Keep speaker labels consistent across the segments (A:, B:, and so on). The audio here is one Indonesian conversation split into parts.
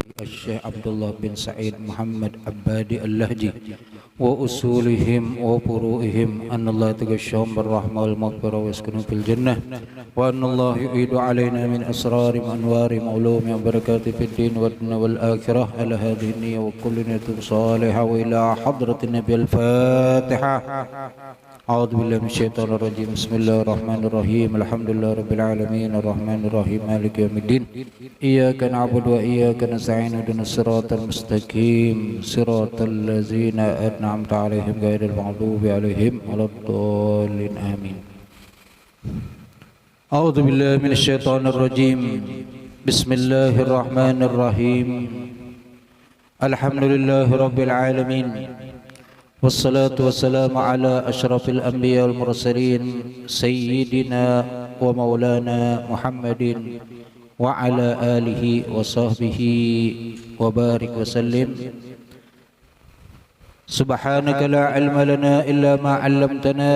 A: الشيخ عبد الله بن سعيد محمد عبادي اللهجي وأصولهم وفروعهم أن الله يتغشاهم بالرحمة والمغفرة ويسكنهم في الجنة وأن الله يعيد علينا من أسرار وأنوار وعلوم وبركات في الدين والدنيا والآخرة على هذه النية وكل نية صالحة وإلى حضرة النبي الفاتحة. أعوذ بالله من الشيطان الرجيم. بسم الله الرحمن الرحيم. الحمد لله رب العالمين الرحمن الرحيم مالك يوم الدين إياك نعبد وإياك نستعين اهدنا الصراط المستقيم صراط الذين أنعمت عليهم غير المغضوب عليهم ولا الضالين آمين. أعوذ بالله من الشيطان الرجيم. بسم الله الرحمن الرحيم. الحمد لله رب العالمين والصلاة والسلام على أشرف الأنبياء والمرسلين سيدنا ومولانا محمد وعلى آله وصحبه وبارك وسلم. سبحانك لا علم لنا إلا ما علمتنا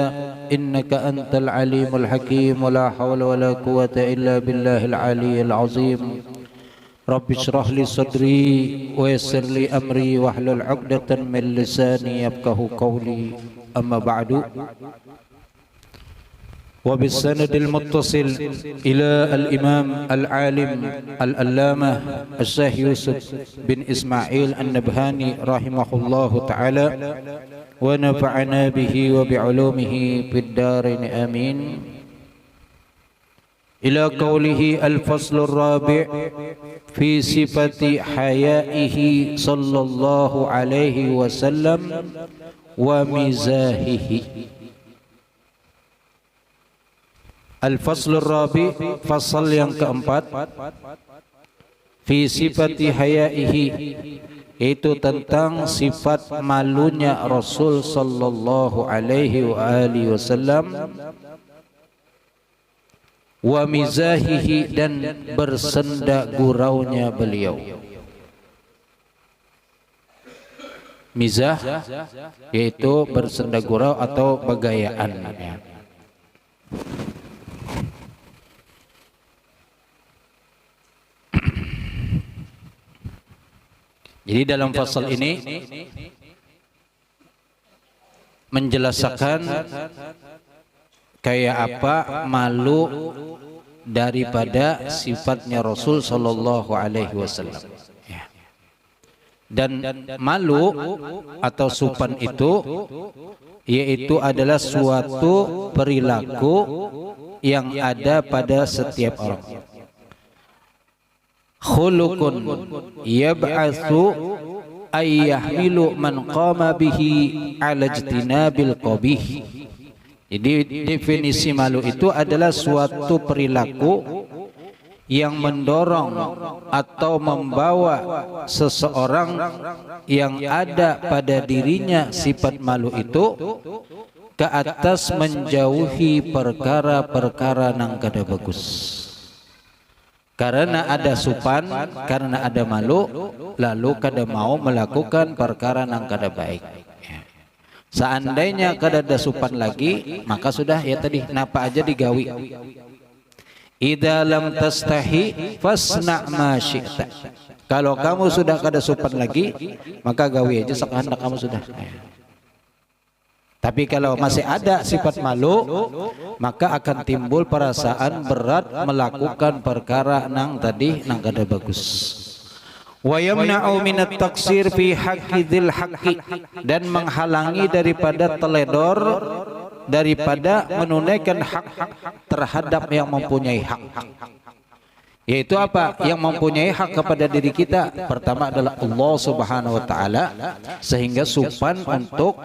A: إنك أنت العليم الحكيم ولا حول ولا قوة إلا بالله العلي العظيم. رب اشرح لي صدري ويسر لي أمري واحلل عقدة من لساني يفقهوا قولي. أما بعد، وبالسند المتصل إلى الإمام العالم العلامة الشيخ يوسف بن إسماعيل النبهاني رحمه الله تعالى ونفعنا به وبعلومه في الدارين آمين. إلى قوله الفصل الرابع في صفة حيائه صلى الله عليه وسلم ومزاحه. Al-Faslur Rabi, fasal yang keempat, fi sifati hayaihi, itu tentang sifat malunya Rasul sallallahu alaihi wa alihi wasallam, wa mizahihi, dan bersenda guraunya beliau. Mizah yaitu bersenda gurau atau begayaan. Jadi dalam fasal ini menjelaskan kayak apa malu daripada sifatnya Rasul sallallahu alaihi wasallam. Dan malu atau sopan itu yaitu adalah suatu perilaku yang ada pada setiap orang. Khuluqun yab'atsu ayyahmilu man qama bihi ala ijtinabil qabih. Jadi definisi malu itu adalah suatu perilaku yang mendorong atau membawa seseorang yang ada pada dirinya sifat malu itu ke atas menjauhi perkara-perkara nang kada bagus. Karena ada supan, karena ada malu, lalu kada mau melakukan perkara nang kada baik. Seandainya kada ada supan lagi, maka sudah ya tadi napa aja digawi. Idza lam tastahi fasna ma syi'ta. Kalau kamu sudah kada supan lagi, maka gawi aja sekehendak kamu sudah. Tapi kalau masih ada sifat malu, maka akan timbul perasaan berat melakukan perkara nang tadi nang kada bagus. Wa yamna'u minat taksir fi haqqi dzil haqqi, dan menghalangi daripada teledor, daripada menunaikan hak terhadap yang mempunyai hak. Yaitu apa? Yang mempunyai hak kepada diri kita pertama adalah Allah Subhanahu wa taala, sehingga supan untuk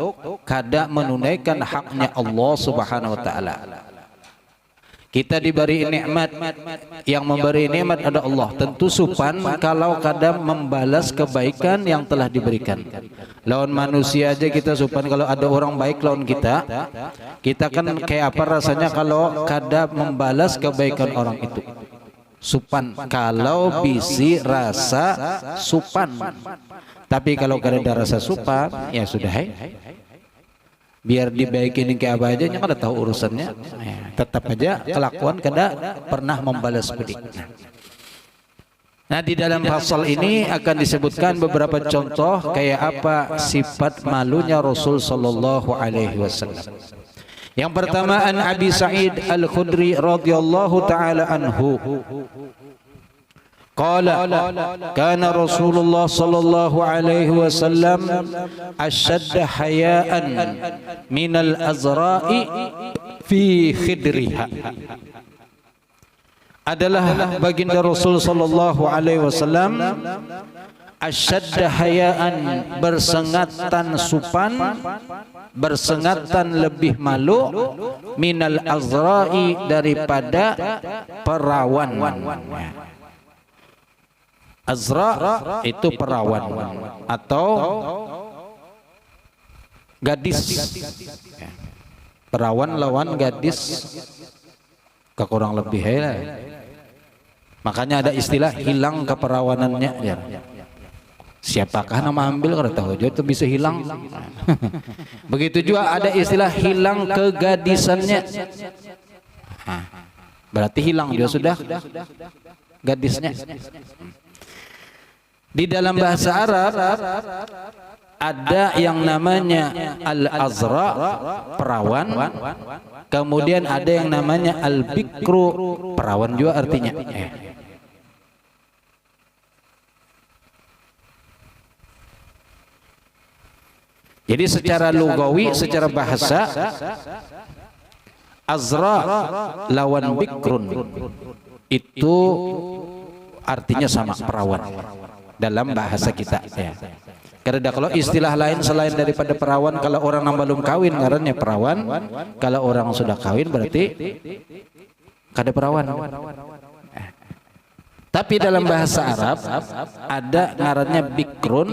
A: kada menunaikan haknya Allah Subhanahu wa taala. Kita diberi nikmat, yang memberi nikmat ada Allah. Tentu supan kalau kada membalas kebaikan yang telah diberikan. Lawan manusia aja kita supan, kalau ada orang baik lawan kita, kita kan kayak apa rasanya kalau kada membalas kebaikan orang itu. Supan kalau bisi rasa supan, tapi kalau kada ada rasa supan ya sudah, biar dibaikin ke apa aja kada tahu urusannya, tetap aja kelakuan kada pernah membalas budi. Nah, di dalam pasal ini akan disebutkan beberapa contoh kayak apa sifat malunya Rasul sallallahu alaihi wasallam. Yang pertama, an Abi Sa'id Al-Khudri radhiyallahu taala anhu qala kana Rasulullah sallallahu alaihi wasallam ashadda hayaan minal azra'i fi khidriha. Adalah baginda Rasul sallallahu alaihi wasallam asyadda hayaan, bersengatan supan, bersengatan lebih malu, minal azra'i, daripada perawan. Azra itu perawan atau gadis. Perawan lawan gadis kekurang lebih ya. Makanya ada istilah hilang keperawanannya ya. Siapakah nama ambil kalau tahu itu bisa hilang. Begitu juga ada istilah hilang kegadisannya. Berarti hilang dia sudah gadisnya. Di dalam bahasa Arab ada yang namanya al-azra, perawan. Kemudian ada yang namanya al-bikru, perawan juga artinya. Jadi secara lugawi, secara bahasa, azra lawan bikrun itu artinya sama, perawan dalam bahasa kita ya. Karena kalau istilah lain selain daripada perawan, kalau orang yang belum kawin ngarannya perawan, kalau orang sudah kawin berarti kada perawan. Tapi dalam bahasa Arab ada ngarannya bikrun,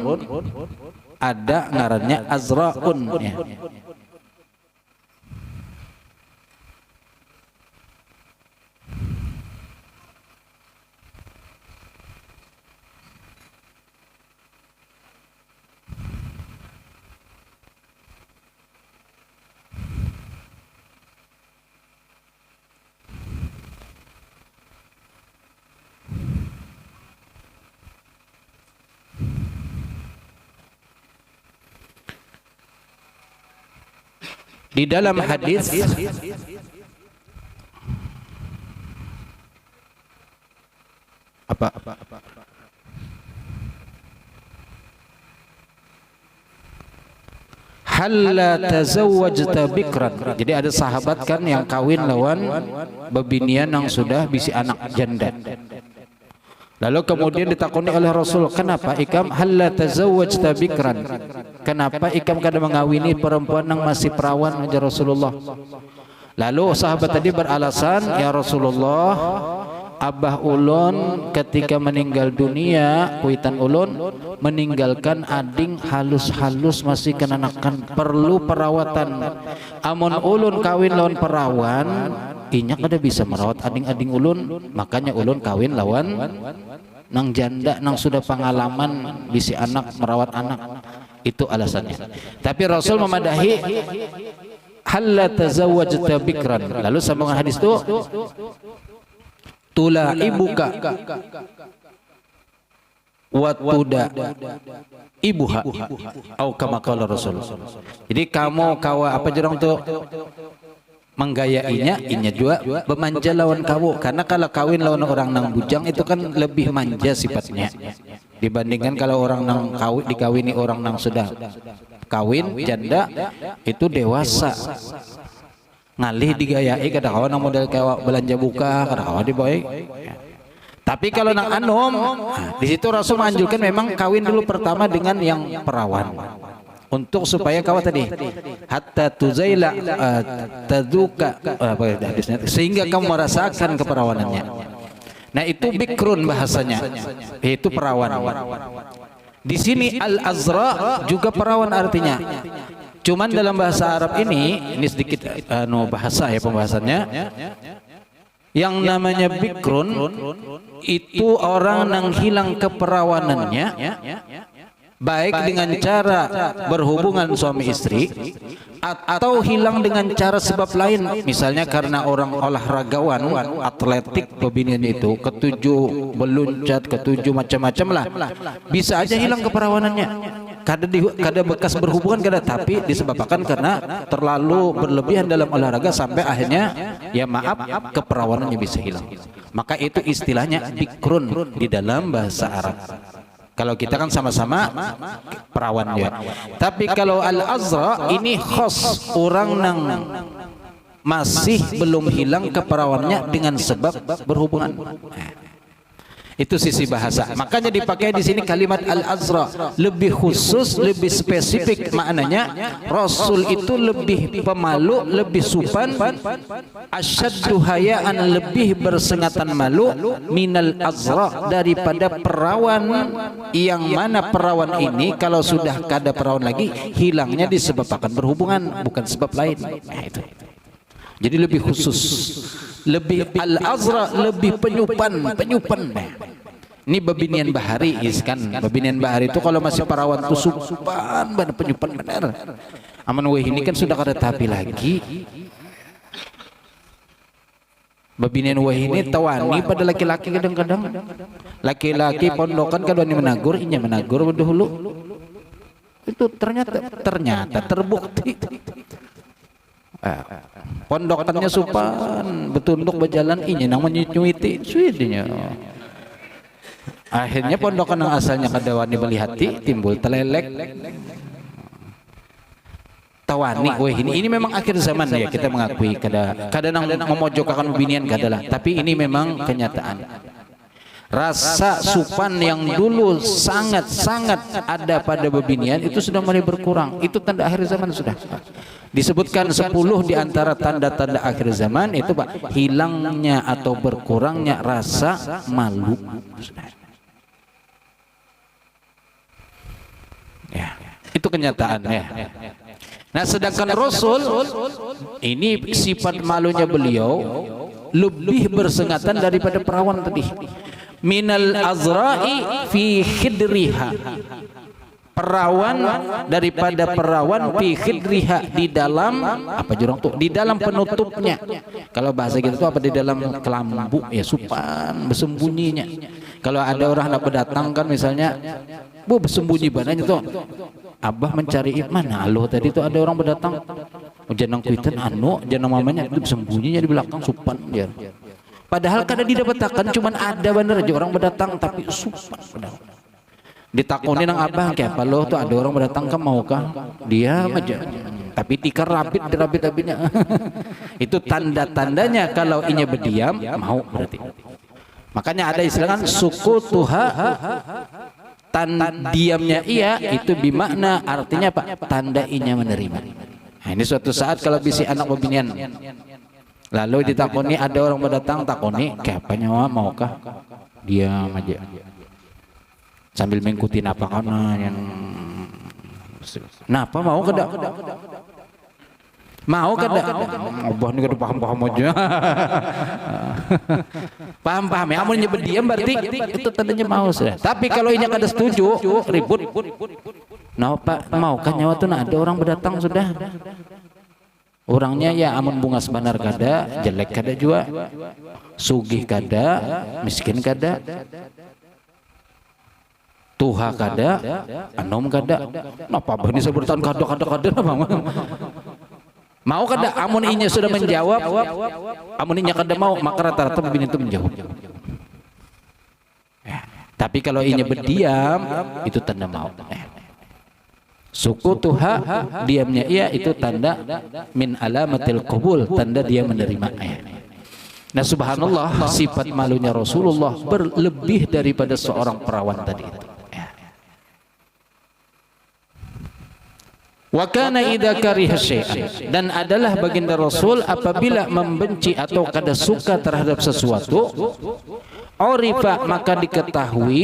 A: ada ngarannya azraun ya. Di dalam hadis apa? Halla tazawwajta bikran. Jadi ada sahabat kan yang kawin lawan bebinian yang sudah bisi anak janda. Lalu kemudian ditakoni oleh Rasul, kenapa ikam halla tazawwajta bikran? Kenapa ikam kada mengawini perempuan yang masih perawan aja Rasulullah? Lalu sahabat tadi beralasan, ya Rasulullah, abah ulun ketika meninggal dunia, kuitan ulun meninggalkan ading halus-halus masih kenanakan, perlu perawatan. Amun ulun kawin lawan perawan, inya kada bisa merawat ading-ading ulun, makanya ulun kawin lawan nang janda nang sudah pengalaman bisi anak merawat anak. Itu alasannya. Tapi Rasul memadahi halla tazawwajta bikran. Lalu sambungan hadis itu tula ibuka wa tuda ibuha au kama qala Rasul. Jadi kamu kawa apa jerong tuh menggayainya, inya juga bermanja lawan kamu. Karena kalau kawin lawan orang nang bujang itu kan lebih manja sifatnya dibandingkan kalau orang nang dikawini orang nang sudah kawin janda itu dewasa, ngalih digayai, kada kawan nang model kayak belanja buka, kada kawan dibaik. Tapi kalau nang anom, di situ Rasul menganjurkan memang kawin dulu pertama dengan yang perawan. Untuk supaya kau tadi hatta tuzaila taduka sehingga kamu merasakan keperawanannya. Nah itu bikrun bahasanya, itu perawan. Di sini al-azra juga perawan artinya. Cuman dalam bahasa Arab ini sedikit bahasa ya pembahasannya. Yang namanya bikrun itu orang yang hilang keperawanannya baik dengan cara berhubungan suami istri atau hilang dengan cara sebab lain, misalnya karena orang olahragawan atletik pebinian itu ketujuh meluncat, ketujuh macam-macam lah, bisa aja hilang keperawanannya. Kada bekas berhubungan kada, tapi disebabkan karena terlalu berlebihan dalam olahraga sampai akhirnya ya maaf keperawanannya bisa hilang. Maka itu istilahnya bikrun di dalam bahasa Arab. Kalau kita kan sama-sama perawan ya. Tapi kalau al-azra ini khas orang nang masih belum hilang keperawannya dengan sebab berhubungan. Itu sisi bahasa. Makanya dipakai di sini kalimat al-azra, lebih khusus, lebih spesifik maknanya. Rasul itu lebih pemalu, lebih supan, asyaddu hayaan, lebih bersengatan malu, minal azra, daripada perawan, yang mana perawan ini kalau sudah kada perawan lagi hilangnya disebabkan berhubungan, bukan sebab lain. Nah, itu. Jadi lebih khusus, lebih al-azra, lebih penyupan. Ini babinian bahari kan. Babinian bahari itu kalau masih perawan tuh supan, penyupan benar. Aman weh ini kan sudah kada tapi lagi. Babinian weh ini tawani pada laki-laki kadang-kadang. Laki-laki pondokan kalau ini menagur, inya menagur dahulu. Itu ternyata terbukti. Pondokannya supan, betunduk berjalan, inya nang menyuiti suidinya. Akhirnya pondokan yang asalnya kada wani belihati timbul telelek. Tawani, weh ini memang akhir zaman ya, kita mengakui kada nang memojokkan binian kada lah, tapi ini memang kenyataan. Rasa supan yang dulu sangat-sangat ada pada bebinian itu sudah mulai berkurang. Itu tanda akhir zaman sudah. Disebutkan 10 di antara tanda-tanda akhir zaman itu Pak, hilangnya atau berkurangnya rasa malu. Ya, itu kenyataan ya. Nah, sedangkan Rasul ini sifat malunya beliau lebih bersengatan daripada perawan tadi. Minal azra'i fi khidriha, perawan daripada perawan fi khidriha, di dalam apa jurang tuh, di dalam penutupnya. Kalau bahasa gitu tuh apa, di dalam kelambu ya, supan bersembunyinya. Kalau ada orang nak berdatang kan misalnya, bu bersembunyi bananya tuh, abah mencari mana aloh tadi tuh ada orang berdatang, janang kuitan janang mamanya itu bersembunyinya di belakang supan ya. Padahal kada didapatkan, cuman ada bener aja orang berdatang tapi supan. Ditakoni nang abah kayak apa loh tuh ada orang berdatang ke maukah? Diam aja. Tapi tikar rapid-rapidnya. Itu tanda-tandanya kalau inya berdiam mau berarti. Makanya ada istilah kan suku tuha, diamnya iya itu bimakna artinya Pak, tanda inya menerima. Nah, ini suatu saat kalau bisi anak bebinian lalu ditakoni ada orang berdatang, takoni kayak apa nyawa maukah? Diam aja sambil mengikuti apa karena yang napa mau kada abah ini kada paham aja. paham ya, amun nyebut diam berarti itu tandanya mau sudah. Tapi kalau ini kada setuju ribut, nah Pak maukah nyawa tuh ada orang berdatang sudah, orangnya ya amun bunga sebenar kada, jelek kada juga, sugih kada, miskin kada, tuha kada, anom kada. Napa bah ini sebutan kada mau kada? Amun inya sudah menjawab, amun inya kada mau, maka rata-rata bini itu menjawab. Tapi kalau inya berdiam itu tanda mau. Suku tuha, diamnya iya itu tanda min alamatil qabul, tanda dia menerima. Nah subhanallah, sifat malunya Rasulullah berlebih daripada seorang perawan tadi itu. Wa kana idza kariha syai'an, dan adalah baginda Rasul apabila membenci atau kada suka terhadap sesuatu, urifa maka diketahui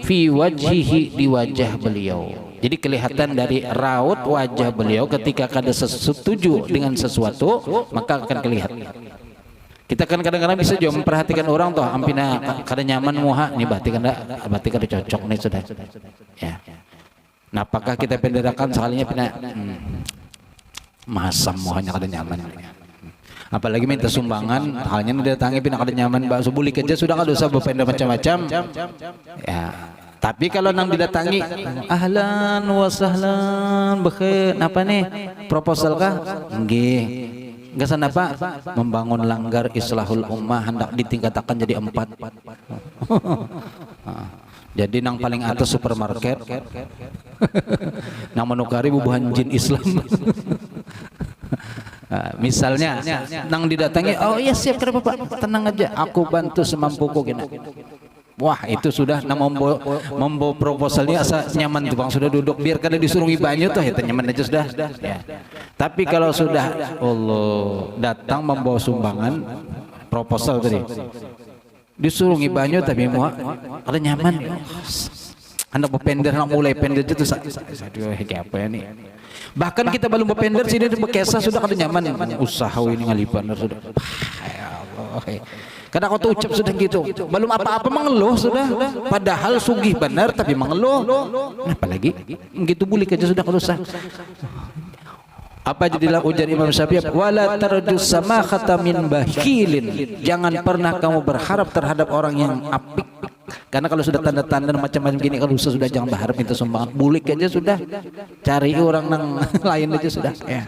A: fi wajhihi, di wajah beliau. Jadi kelihatan dari raut wajah beliau ketika kada setuju dengan sesuatu, maka akan kelihatan. Kita kan kadang-kadang bisa juga memperhatikan orang tuh, ampina kada nyaman muha nih, berarti kada cocok nih sudah. Ya. Nah, apakah kita penderakan sekalinya pina masam mohanya kada nyaman. Apalagi minta sumbangan, halnya didatangi pina kada nyaman bakso bulik aja sudah kada usah berpender macam-macam. Ya. Tapi kalau nang didatangi, ahlan wa sahlan, bekhe, apa nih? Proposal kah? Nggih. Gasan apa? Membangun langgar islahul ummah hendak ditingkatkan jadi 4. Jadi nang paling atas supermarket, nang menukari bubuhan jin Islam. Misalnya, nang didatangi, oh iya siap kira Bapak, tenang aja, aku bantu semampuku gini. Wah itu sudah nang membawa proposalnya asa nyaman tuh bang, sudah duduk biar kada disuruh banyu tuh ya nyaman aja sudah. Ya. Tapi kalau sudah Allah datang membawa sumbangan proposal tadi. Disuruh ngibanyu tapi mau ada nyaman. Anda berpender nak mulai pender itu aduh kayak apa ya nih. Bahkan kita belum berpender sini berkesa sudah ada nyaman. Usaha ini ngalipan sudah. Ya Allah. Kadang kau tuh ucap sudah gitu. Belum apa-apa mengeluh sudah. Padahal sugih benar tapi mengeluh. Apalagi gitu bulik aja sudah kalau usah. Apa jadilah ujar Imam Syafi'i, wala tarjus samakhata min bakhilin, jangan pernah kamu berharap terhadap orang yang apik, karena kalau sudah tanda-tanda macam-macam gini kalau sudah jangan berharap minta sumbangan, bulik aja sudah, cari orang nang lain aja sudah ya.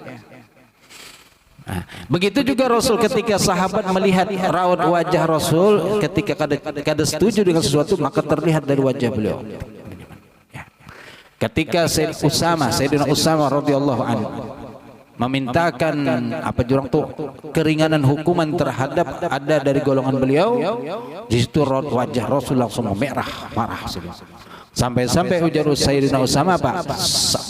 A: Nah, begitu juga Rasul ketika sahabat melihat raut wajah Rasul ketika kada setuju dengan sesuatu maka terlihat dari wajah beliau. Ketika Sayyidina Usama radhiyallahu anhu memintakan apa jurang tuh keringanan hukuman terhadap ada dari golongan beliau, di situ wajah Rasul langsung merah marah sampai ujar Sayyidina Usama apa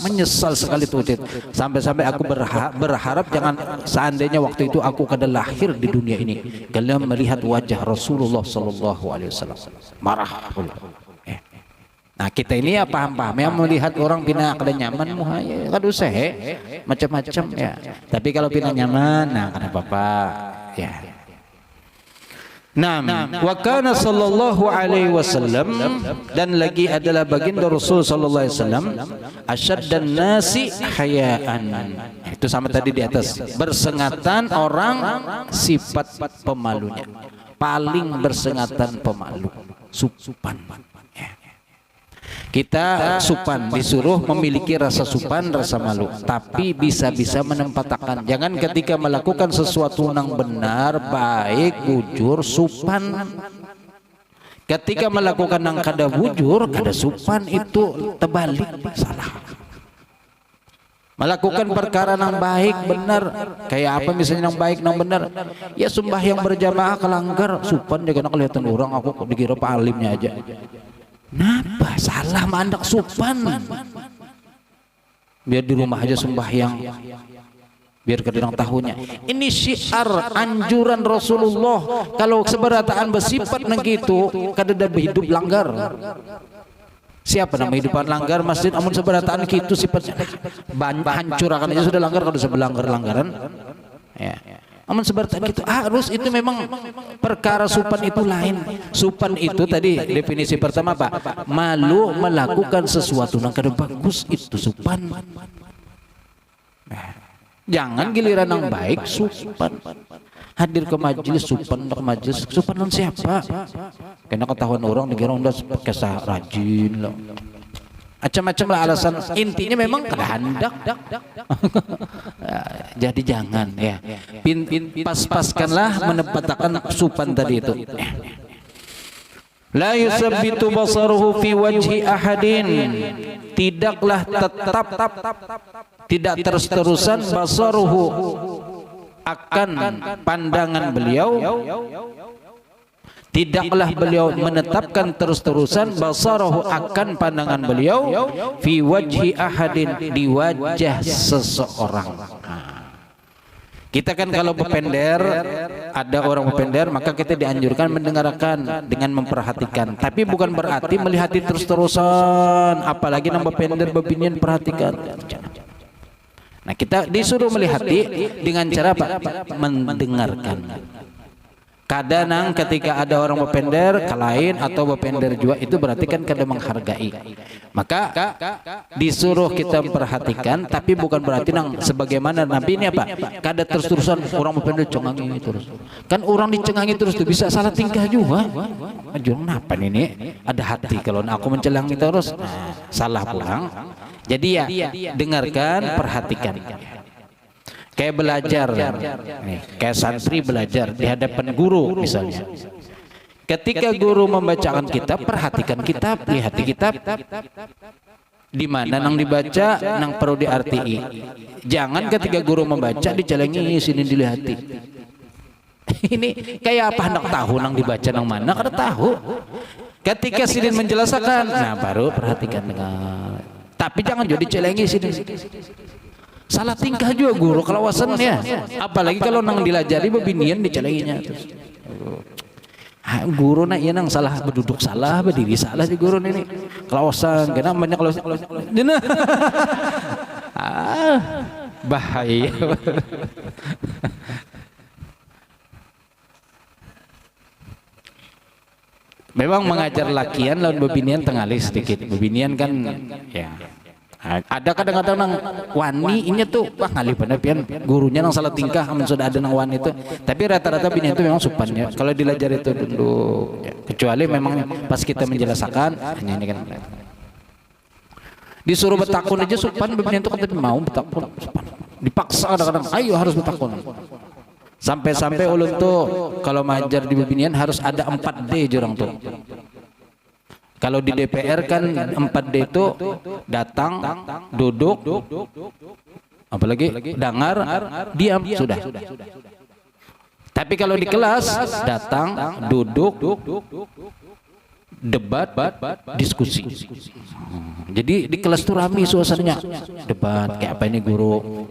A: menyesal sekali tuh sampai aku berharap jangan seandainya waktu itu aku kada lahir di dunia ini kalian melihat wajah Rasulullah sallallahu alaihi wasallam marah. Nah kita ini ya paham-paham yang melihat orang pina kada nyaman muhaya kada usah macam-macam ya. Tapi kalau pina nyaman nah kada apa-apa ya. Naam wa kana sallallahu alaihi wasallam dan lagi adalah baginda Rasul sallallahu alaihi wasallam asyaddan nasi hayaan. Itu sama tadi di atas bersengatan orang sifat pemalunya. Paling bersengatan pemalu, supan. Kita supan disuruh memiliki rasa supan, rasa malu, tapi bisa-bisa menempatkan. Jangan ketika melakukan sesuatu yang benar, baik, bujur, supan. Ketika melakukan yang kada bujur, kada supan itu terbalik, salah. Melakukan perkara yang baik, benar, kayak apa misalnya yang baik, yang benar, ya sembahyang berjamaah kelanggar, supan dia kena kelihatan orang, aku dikira pak alimnya aja. Napa salah mandak supan? Biar di rumah aja sembahyang, biar kedeng tahunya. Ini syiar anjuran Rasulullah. Kalau seberataan bersifat begitu, kada hidup langgar. Siapa nama hidupan langgar masjid? Amun seberataan gitu sifatnya hancur akan aja sudah langgar kalau sebelanggar-langgaran. Ya. Amun seperti itu harus itu memang perkara supan itu lain. Supan itu tadi definisi pertama apa? Malu melakukan sesuatu yang kada bagus itu supan. Jangan giliran yang baik supan. Hadir ke majelis supan ke majelis supan non siapa? Karena ketahuan orang dikira udah kesah rajin loh. Macam-macam lah alasan, intinya memang kehendak. Jadi jangan ya. Pas-paskanlah menempatkan supan tadi itu. La yusabbitu basaruhu fi wajhi ahadin. Tidaklah tetap tidak terus-terusan basaruhu akan pandangan beliau. Tidaklah beliau menetapkan terus-terusan basarahu akan pandangan beliau fi wajhi ahadin di wajah seseorang. Kita kan kalau berpender, ada orang berpender, maka kita dianjurkan mendengarkan dengan memperhatikan. Tapi bukan berarti melihat terus-terusan, apalagi nang berpender berbinian perhatikan. Nah kita disuruh melihat dengan cara apa? Mendengarkan. Kadang ketika ada orang bepender kalain atau bepender juga itu berarti kan kada menghargai. Maka disuruh kita memperhatikan, tapi bukan berarti nang sebagaimana Nabi ini apa? Kada terus-terusan orang bepender cengangi terus. Kan orang dicengangi terus tuh bisa salah tingkah juga. Jurang apa ini? Ada hati kalau aku mencelangi terus salah pulang. Jadi ya dengarkan, perhatikan. Kayak belajar, nih, kayak santri belajar di hadapan guru misalnya. Ketika guru membacakan kitab, perhatikan kitab, lihat di kitab di mana nang dibaca, nang perlu diartii. Jangan ketika guru membaca dicelengi sini dilihati. Ini kayak apa hendak tahu nang dibaca nang mana kada tahu. Ketika sidin menjelaskan, nah baru perhatikan dengan. Tapi jangan jadi dicelengi sini. Salah tingkah juga guru kelawasan ya. Apalagi kalau nang dilajari bebinian dicelenginya terus. Guru nak iya nang salah berduduk salah, berdiri salah di guru ini. Kelawasan, kenapa banyak kelawasan. Bahaya. Memang mengajar lakian lawan bebinian tengalis sedikit. Bebinian kan ya. Ada kadang-kadang nang wani ini tuh ngalih penepian gurunya nang salah tingkah aman sudah ada nang wani itu. Tapi rata-rata bini itu memang supannya. Kalau dilajar itu dulu ya. Kecuali memang pas kita menjelaskan hanya ini kan. Disuruh betakun aja supan bini itu kata mau betakun supan. Dipaksa kadang-kadang ayo harus betakun. Sampai-sampai ulun tuh kalau mengajar di bebinian harus ada 4D jurang tuh. Kalau di DPR kan 4D itu datang, duduk, apalagi dengar, diam, sudah. Tapi kalau di kelas datang, duduk, debat, diskusi. Jadi di kelas itu ramai suasananya, debat kayak apa ini guru.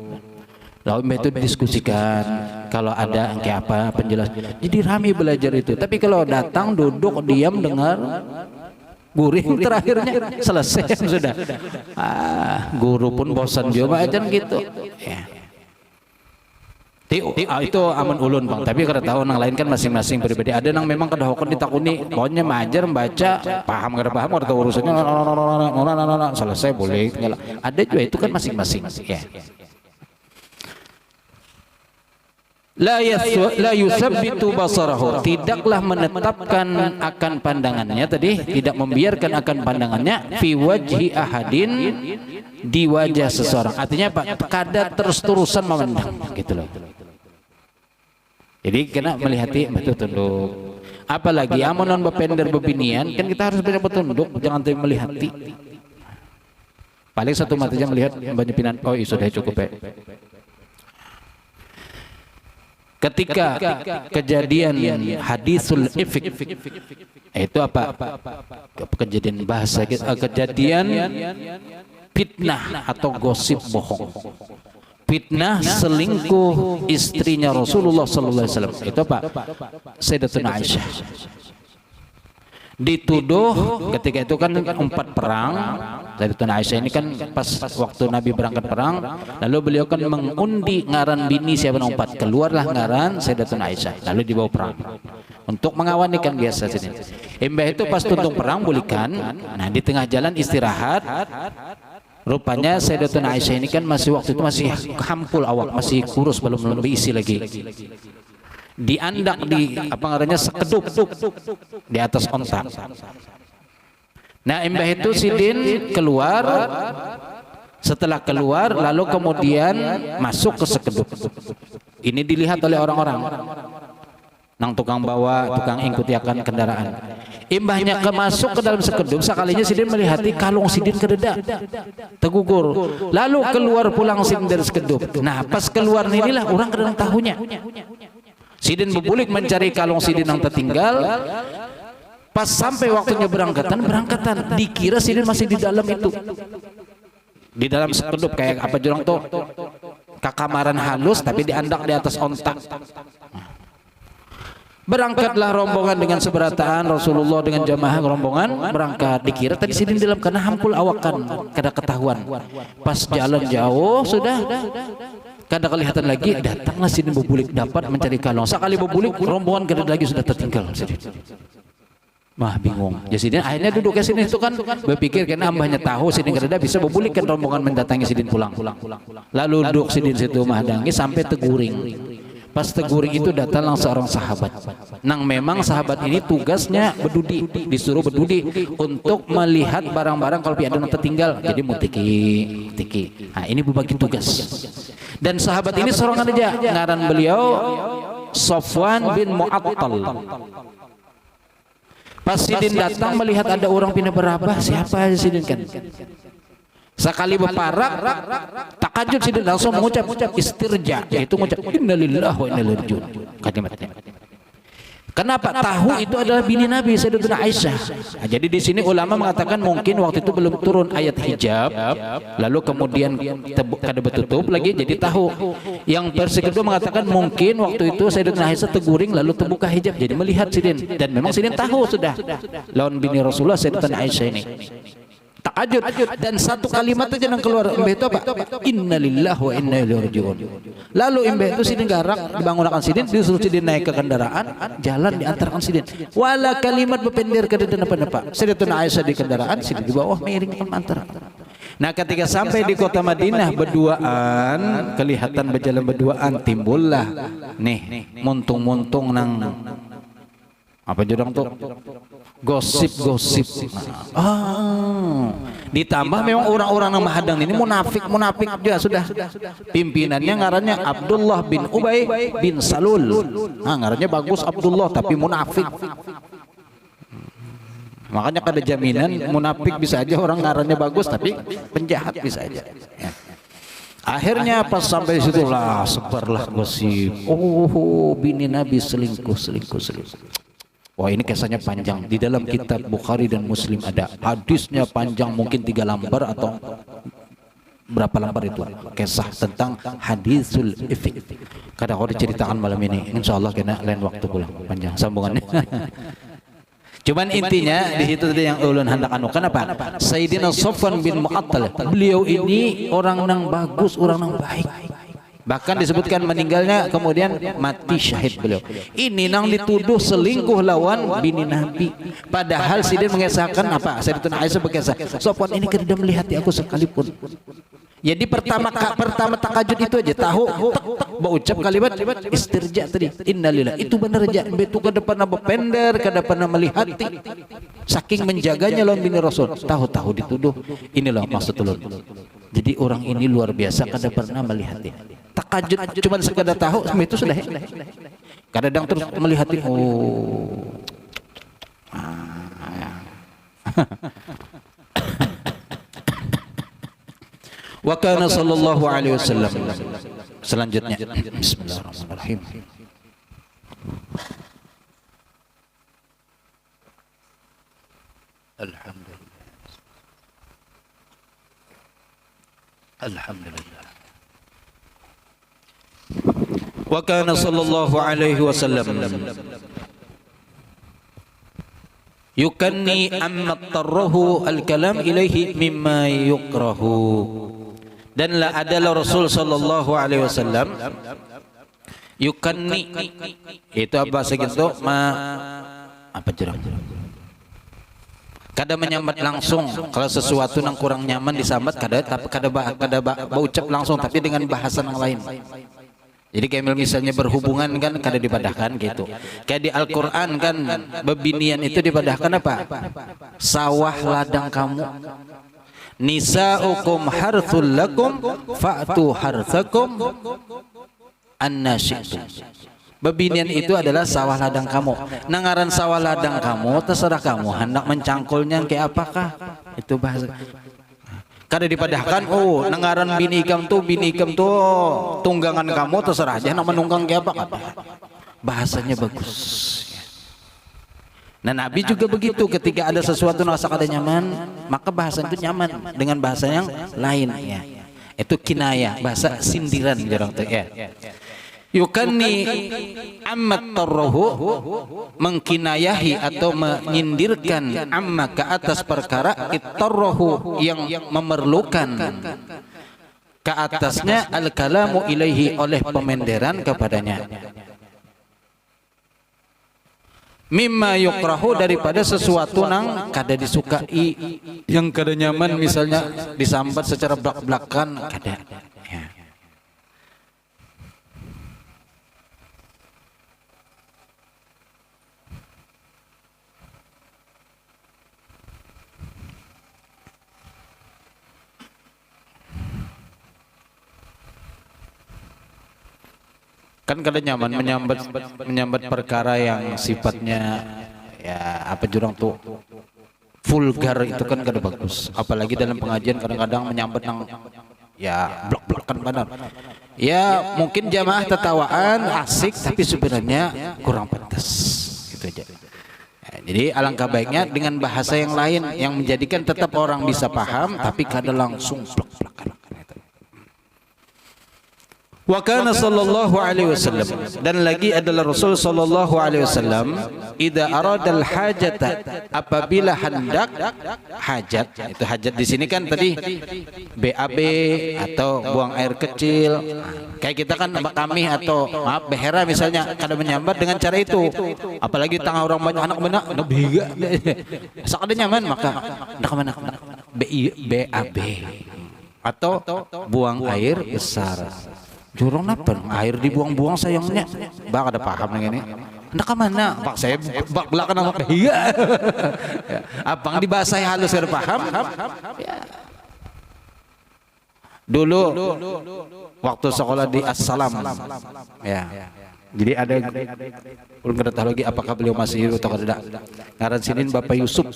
A: Lalu itu diskusikan kalau ada kayak apa penjelasan. Jadi ramai belajar itu. Tapi kalau datang, duduk, diam, dengar. Guring terakhirnya selesai sudah. Guru pun bosan juga aja gitu. Ya. Itu aman ulun bang. Tapi kada tahu nang lain kan masing-masing pribadi. Ada nang memang kada hokon ditakuni. Pokoknya mengajar membaca, paham kada tahu urusannya. Selesai boleh. Ada juga itu kan masing-masing. Ya. La yusabbitu basarahu, tidaklah menetapkan akan pandangannya tadi, tidak membiarkan akan pandangannya fi wajhi ahadin, di wajah seseorang. Artinya apa? Kada terus-terusan memandang gitu loh. Jadi kena melihati betul tunduk. Apalagi amonon bepender bebinian kan kita harus banyak bertunduk, jangan tapi melihati. Paling satu mata aja melihat banyak pinan. Oh, sudah cukup ya. Ketika kejadian hadisul ifk itu apa? Kejadian bahasa kejadian fitnah atau gosip bohong. Fitnah selingkuh istrinya Rasulullah sallallahu alaihi wasallam. Itu apa? Sayyidatuna Aisyah. Dituduh ketika itu kan 4 perang. Sayyidatuna Aisyah ini kan pas waktu Nabi berangkat perang, lalu beliau kan mengundi ngaran bini siapa yang 4, keluarlah ngaran Sayyidatuna Aisyah, lalu dibawa perang untuk mengawanikan biasa sini. Embah itu pas tuntung perang bulikan. Nah di tengah jalan istirahat, rupanya Sayyidatuna Aisyah ini kan masih waktu itu masih hampul awak, masih kurus, belum berisi lagi. Diandak di apa ngarannya sekedup di atas onta. Nah embah itu sidin keluar, setelah keluar lalu kemudian masuk ke sekedup. Ini dilihat oleh orang-orang nang tukang bawa, tukang ingkutiakan kendaraan. Imbahnya masuk ke dalam sekedup, sekalinya sidin melihati kalung sidin kededa tegugur, lalu keluar pulang sidin dari sekedup. Nah pas keluar inilah orang kadang tahunya sidin berbulik mencari kalung sidin yang tertinggal. Pas sampai waktunya berangkatan, dikira sidin masih di dalam itu, di dalam sekedup kayak apa jurang tuh kakamaran halus tapi diandak di atas ontak. Berangkatlah rombongan dengan seberataan, Rasulullah dengan jamaah rombongan berangkat. Dikira tadi sidin dalam karena hampul awakan kada ketahuan. Pas jalan jauh sudah kada kelihatan lagi, datanglah sidin bebulik dapat mencari kalong. Sekali bebulik rombongan kada lagi sudah tertinggal sidin. Mah bingung. Jadi sidin akhirnya duduk ke sini itu kan berpikir karena ambahnya tahu sidin kada bisa bebulik kan rombongan mendatangi sidin pulang. Lalu duduk sidin situ mah dangi sampai teguring. Pas teguring itu datanglah seorang sahabat. Nang memang sahabat ini tugasnya berdudi, disuruh berdudi untuk melihat barang-barang kalau ada yang tertinggal. Jadi mutiki. Nah, ini berbagi tugas. Dan sahabat ini seorang aja, ngaran beliau Sofwan bin Mu'attal. Pas sidin datang melihat ada orang pindah berabah, siapa aja sidin kan? Sekali berparak, takajud sidin langsung mengucap istirja, yaitu mengucap innalillahi wa inna ilaihi raji'un. Kalimatnya. Kenapa? Tahu itu adalah bini Nabi Sayyidatuna Aisyah. Nah, jadi di sini ulama mengatakan mungkin waktu itu belum turun ayat hijab, lalu kemudian kada bertutup lagi, jadi tahu. Yang versi kedua mengatakan mungkin waktu itu Sayyidatuna Aisyah teguring lalu terbuka hijab, jadi melihat sidin. Dan memang sidin tahu sudah lawan bini Rasulullah Sayyidatuna Aisyah ini. Takajud dan satu kalimat aja yang keluar embeh itu apa? Innalillahi wa inna ilaihi raji'un. Lalu embeh itu sidin garak dibangunkan sidin, disuruh sidin naik ke kendaraan, jalan diantarkan sidin. Wala kalimat berpender ke depan apa? Sayyidatuna Aisyah di kendaraan, sidin di bawah miring antar. Nah, ketika sampai di kota Madinah berduaan, kelihatan berjalan berduaan, timbullah nih muntung-muntung nang apa judang tuh gosip. Ditambah memang orang-orang yang menghadang ini munafik juga sudah. Pimpinannya ngarannya Abdullah bin Ubay bin Salul. Nah, ngarannya bagus Abdullah tapi munafik. Makanya kada jaminan munafik bisa aja orang ngarannya bagus tapi penjahat bisa aja. Ya. Akhirnya pas sampai situ lah sebarlah gosip. Oh, bini Nabi selingkuh. Wah, ini kisahnya panjang. Di dalam kitab Bukhari dan Muslim ada hadisnya panjang, mungkin 3 lembar atau berapa lembar itu. Kisah tentang hadisul ifk. Kadang kalau diceritakan malam ini, insyaallah kena lain waktu pulang panjang sambungannya. Cuman intinya di situ tadi yang ulun hendak anukan apa? Sayyidina Sofwan bin Mu'attal. Beliau ini orang yang bagus, orang yang baik. Bahkan disebutkan meninggalnya kemudian mati syahid beliau. Ini nang dituduh selingkuh lawan bini Nabi. Padahal sidin mengesahkan apa? Sayyidatuna Aisyah berkisah, Sofwan ini kada melihat aku sekalipun. Jadi pertama takajud itu aja tahu berucap kalimat istirja tadi innalillah itu benar aja betul kada pernah berpender kada pernah melihat saking menjaganya lawan bini Rasul tahu dituduh inilah maksud ulun. Jadi orang ini luar biasa kada pernah melihat dia takajud cuma sekadar tahu itu sudah kadang terus melihat Wa kana sallallahu alaihi wasallam. Selanjutnya bismillahirrahmanirrahim. Alhamdulillah. Wa kana sallallahu alaihi wasallam yukanni amma tarrahu al-kalam ilaihi mimma yukrahu. Dan la adalah Rasul sallallahu alaihi wasallam yukanni itu apa segitu apa jerang kada menyambat langsung kalau sesuatu yang kurang nyaman disambat kada ucap langsung tapi dengan bahasa yang lain. Jadi kayak misalnya berhubungan kan kada dipadahkan gitu. Kayak di Al-Qur'an kan bebinian itu dipadahkan apa? Sawah ladang kamu. Nisa'ukum harthul lakum fa'tu harthakum anna syi'tum. Bebinian itu adalah sawah ladang kamu. Nangaran sawah ladang kamu terserah kamu hendak mencangkulnya kayak apakah. Itu bahasa. Kada dipadahkan nangaran bini ikam tuh tunggangan kamu terserah aja nak menunggang kayak apa. Bahasanya bagus. Nah, Nabi juga begitu ketika ada sesuatu rasa kada nyaman, maka bahasa itu nyaman dengan bahasa yang lain ya. Itu kinayah, bahasa sindiran jarang tuh ya. yukanni ammat tarruhu, mengkinayahi atau menyindirkan amma ke atas perkara ittarruhu yang memerlukan ke atasnya al-kalamu ilaihi oleh pemenderan kepadanya, mimma yukrahu daripada sesuatu nang kada disukai, yang kada nyaman, misalnya disambat secara belak-belakan kada ya. Kan kada nyaman menyambat perkara yang sifatnya ya apa jurang tuh vulgar, itu kan kada bagus. Apalagi dalam pengajian kadang-kadang menyambat yang ya blok-blokan benar. Ya mungkin jamaah tertawaan asik tapi sebenarnya kurang pantas. Gitu aja. Ya, jadi alangkah baiknya dengan bahasa yang lain yang menjadikan tetap orang bisa paham tapi kada langsung blok-blokan. Wa kana sallallahu alaihi wasallam, dan lagi adalah Rasul sallallahu alaihi wasallam idza aradal hajata, apabila hendak hajat, itu hajat di sini kan tadi BAB atau buang air kecil, kayak kita kan kami atau maaf behera misalnya kada menyambat dengan cara itu, apalagi tengah orang banyak anak benak nabiga sakada nyaman maka ndak mana BAB atau buang air besar. Jurang apa? Air dibuang-buang sayangnya. Bak ada paham yang ini. Hendak ke mana? Pak saya bak belakang nama iya. Abang dibasahi halus ada paham? Ya. Dulu waktu sekolah di Assalam. Ya. Jadi ada belum tahu lagi apakah beliau masih hidup atau tidak. Ngaran sinin Bapak Yusuf.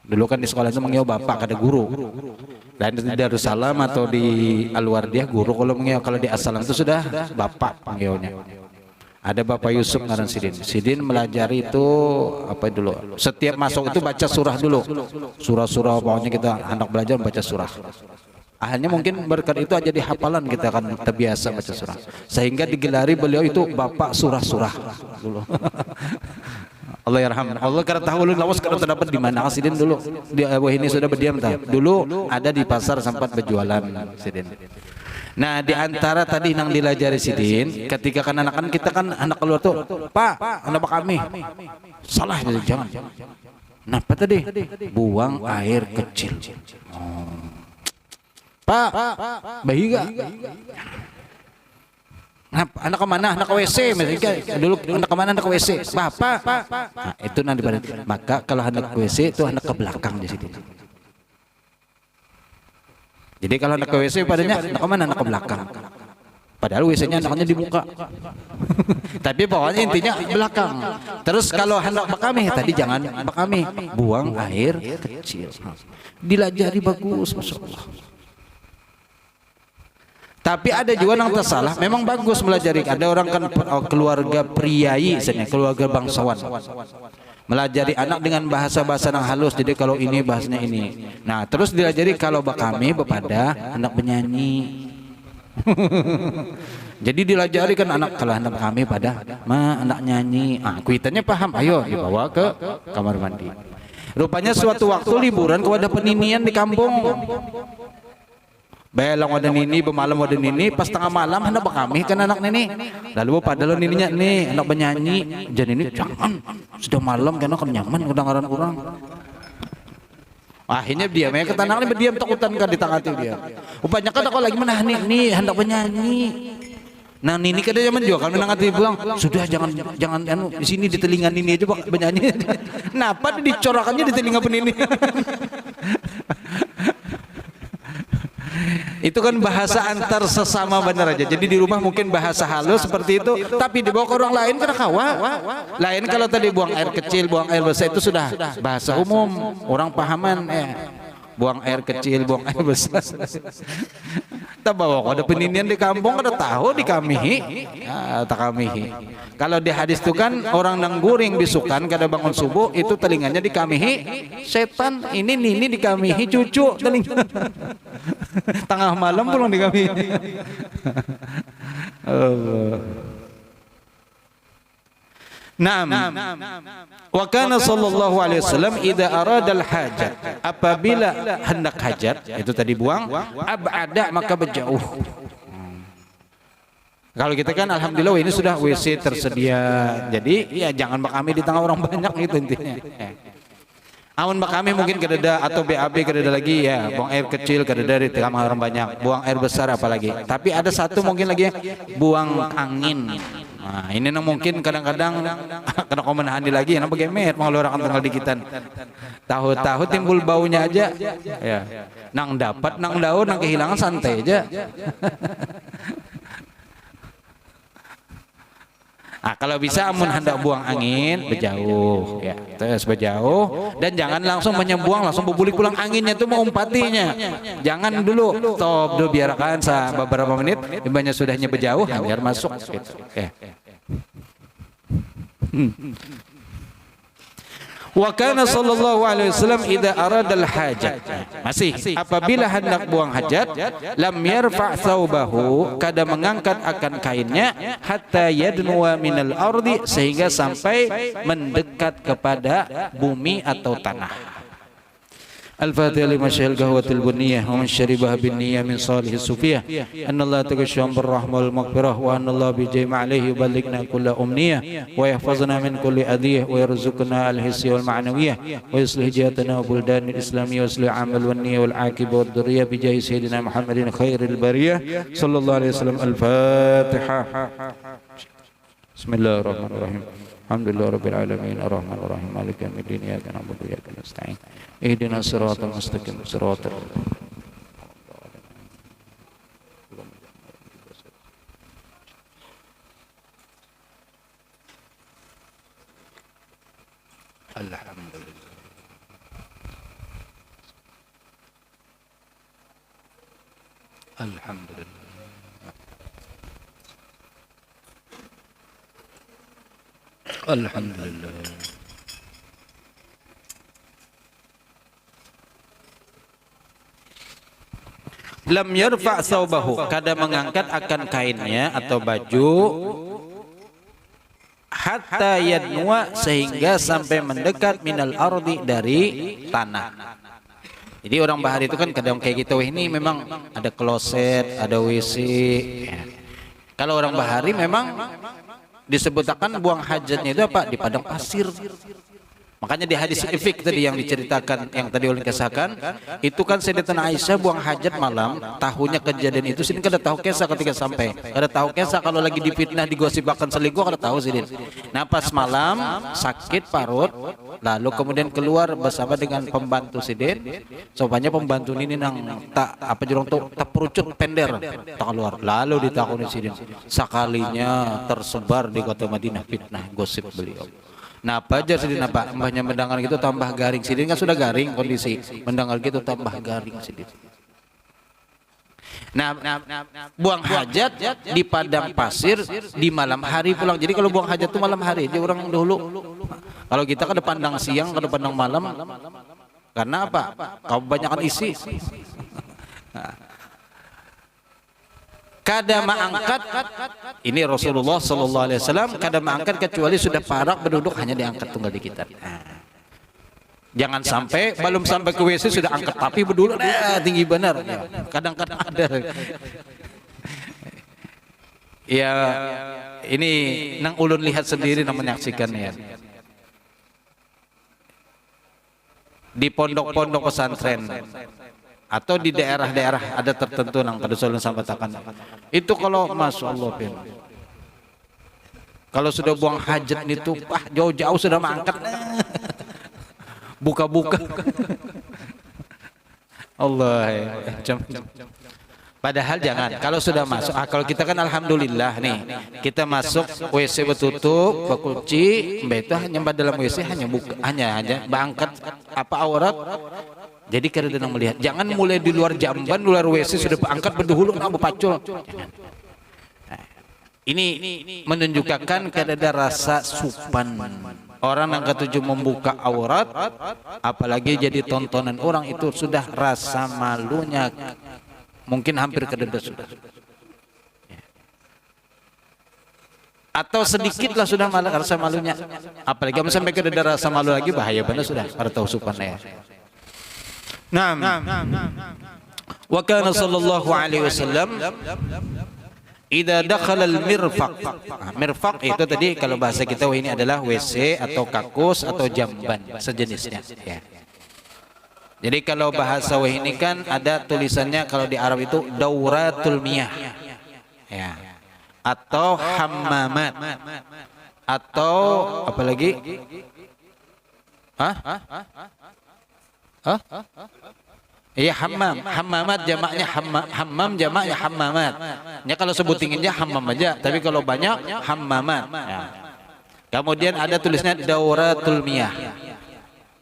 A: Dulu kan di sekolah itu mengiau bapak, kada guru. Dan di Darussalam atau di Alwardiah guru kalau mengiau, kalau di Assalam itu sudah bapak mengiaunya. Ada Bapak Yusuf ngaran Sidin. Sidin melajari itu apa dulu? Setiap masuk itu baca surah dulu. Surah-surah pokoknya kita hendak belajar baca surah. Akhirnya mungkin berkat itu aja di hafalan kita kan terbiasa baca surah. Sehingga digelari beliau itu bapak surah-surah dulu. Allah yarham. Allah karena tahu lu lawas karena terdapat di mana Sidin dulu. Di ini sudah berdiam tak. Dulu ada di pasar sempat berjualan Sidin. Nah, di antara tadi nang dilajari Sidin, ketika kan anak-anak kita kan anak keluar tuh, Pak, anak kami. Salah jangan. Kenapa tadi? Buang air kecil. Pak, bayi gak? Anak kemana? Anak ke WC misalnya. Dulu anak kemana? Anak ke WC. Bapak. Nah, itu nanti pada. Maka kalau anak ke WC itu anak ke belakang di situ. Jadi kalau anak ke WC padanya anak kemana? Anak ke belakang. Padahal WC-nya anaknya di muka. Tapi pokoknya intinya belakang. Terus kalau hendak bakami tadi jangan bakami, buang air kecil. Dilajari bagus, masya Allah. Tapi ada juga yang tersalah, memang bagus melajari. Ada orang kan keluarga priai, keluarga bangsawan, melajari anak dengan bahasa-bahasa yang halus. Jadi kalau ini bahasanya ini. Nah terus dilajari kalau bakami bepada anak penyanyi. Jadi dilajari kan anak kalau anak kami pada anak nyanyi. Kuitannya paham, ayo dibawa ke kamar mandi. Rupanya suatu waktu liburan kepada peninian di kampung. Belang wadah nini, bemalam wadah nini, pas tengah malam hendak bakami kan anak nini. Lalu padahal nininya nih anak penyanyi, jadi ini jangan sudah malam karena kan nyaman kedengaran orang. Akhirnya dia mereka ketanang ini berdiam takutan kan di tengah dia. Rupanya kan aku lagi menahan nih hendak penyanyi. Nah nini kada zaman juga kan menang hati bilang sudah jangan anu di sini di telinga nini aja pak penyanyi. Kenapa dicorakannya di telinga penini? Itu kan bahasa antar sesama benar aja. Jadi di rumah mungkin bahasa halus seperti itu, tapi dibawa ke orang lain kena kawa. Lain kalau tadi buang air kecil, buang air besar itu sudah bahasa umum, orang pahaman. Buang air kecil, buang air besar. Kita bawa ada peninian di kampung kada tahu di kamihi. Tak kamihi. Kalau di hadis itu kan orang nangguring bisukan kada bangun subuh itu telinganya di kamihi. Setan ini nini di kamihi cucu telinga. Tengah malam pulang di kamihi. Naam. Wa kana sallallahu alaihi wasallam idza arada al-hajat, apabila hendak hajat, itu tadi buang, ab'ada maka berjauh. Kalau kita kan alhamdulillah ini sudah WC tersedia. Jadi ya jangan kami di tengah orang banyak gitu intinya. Amun kami mungkin kededa atau BAB kededa lagi ya, buang air kecil kededa di tengah orang banyak, buang air besar apalagi. Tapi ada satu mungkin lagi buang angin. Nah, ini nang mungkin kadang-kadang kena komenahan lagi nang begemet mengeluarkan tengah dikitan. Tahu-tahu timbul baunya aja. Ya. Nang dapat nang daun nang kehilangan santai aja. Ah, kalau bisa amun hendak buang angin berjauh ya, terus berjauh dan jangan langsung menyebuang langsung berbulik pulang anginnya itu mengumpatinya. Jangan dulu, stop dulu biarkan beberapa menit, ibaratnya sudahnya berjauh biar masuk gitu. Wa kana sallallahu alaihi wasallam idza arada al-hajat, masih apabila hendak buang hajat, lam yarfa' thawbahu, kada mengangkat akan kainnya, hatta yadnuwa minal ardi, sehingga sampai mendekat kepada bumi atau tanah. Al-Fatihah lima syahil gahwatil buniyah wa man syaribaha bin niyah min salih sufiyah anna Allah tagasham birrahmal maghfirah wa anna Allah bijayma alaihi yuballighna kulla umniyah wa yahfazna min kulli adiyah wa yarzuqna al-hissi wal ma'nawiyah wa yuslih jihadana wa buldan al-islamiyah wa yuslih amal wa niyah wal aqibah wad duriyah bijahi sayyidina Muhammadin khairil bariyah sallallahu alaihi wasallam. Al-Fatihah. Bismillahirrahmanirrahim. Alhamdulillah rabbil alamin arrahmanir rahim maliki yaumiddin iyyaka na'budu wa iyyaka nasta'in ihdinas siratal mustaqim siratal alhamdulillah alhamdulillah alhamdulillah. Lam yarfa' thawbahu, kada mengangkat akan kainnya atau baju, hatta yadnuwa, sehingga sampai mendekat minal ardi, dari tanah. Jadi orang bahari itu kan kadang kayak gitu, ini memang ada kloset, ada WC. Kalau orang bahari memang disebutkan buang hajatnya itu apa? Di padang pasir. Makanya di hadis ifik tadi yang diceritakan, yang tadi ulun kisahkan, itu kan Sayyidatina Aisyah buang hajat malam, tahunya kejadian itu sini kada tahu kisah ketika sampai. Kada tahu kisah kalau lagi difitnah, digosipkan selingkuh, kada tahu sini. Nah pas malam sakit parut, lalu kemudian keluar bersama dengan pembantu Sidin. Sopanya pembantu ini nang tak apa jurong tuh tak perucut pender tak keluar. Lalu ditakuni Sidin, sekalinya tersebar di kota Madinah fitnah gosip beliau. Nah apa aja Sidin, apa mbahnya mendengar gitu tambah garing. Sidin kan sudah garing kondisi, mendengar gitu tambah garing Sidin. Nah, buang hajat di padang pasir di malam hari pulang. Jadi kalau buang hajat itu malam hari aja orang dulu. Kalau kita kan pandang siang, kan pandang malam. Karena apa? Kau banyakkan isi. Kada mengangkat, ini Rasulullah sallallahu alaihi wasallam kada mengangkat kecuali sudah parak berduduk, hanya diangkat tunggal di kita. Jangan sampai belum sampai ke WC sudah angkat tapi berduduk tinggi benar. Kadang-kadang ada. Ya ini nang ulun lihat sendiri, nang menyaksikannya. Di pondok-pondok pesantren atau di daerah-daerah ada tertentu nang pada ulun sampaikan. Itu kalau masya Allah, kalau sudah buang hajat itu, jauh-jauh sudah mengangkat, buka-buka. Allah ya. Padahal jangan. Kalau sudah masuk, kalau kita kan alhamdulillah nih, kita masuk WC bertutup, berkunci, itu hanya dalam WC hanya buka, hanya bangkat apa aurat. Jadi kada melihat. Jangan mulai di luar jamban, di luar WC sudah angkat berdahulu nak berpacul. Ini menunjukkan kada ada rasa supan. Orang yang ketujuh membuka aurat, apalagi jadi tontonan orang, itu sudah rasa malunya mungkin hampir kada sudah. atau sedikitlah sudah rasa malunya. Apalagi kamu sampai ke dada rasa malu lagi, bahaya benar sudah pada tausufannya. Naam. Wa kana sallallahu alaihi wasallam idza dakhala al-mirfaq. Mirfaq itu tadi kalau bahasa kita ini adalah WC atau kakus atau jamban sejenisnya ya. Jadi kalau bahasa ini kan ada tulisannya kalau di Arab itu dauratul miyah ya, atau hammamat, atau apalagi iya hammam, hammamat jamaknya hammam jamaknya hammamat. Ya kalau sebutinginnya hammam aja, tapi kalau banyak hammamat. Ya. Kemudian ada tulisnya dauratul miyah.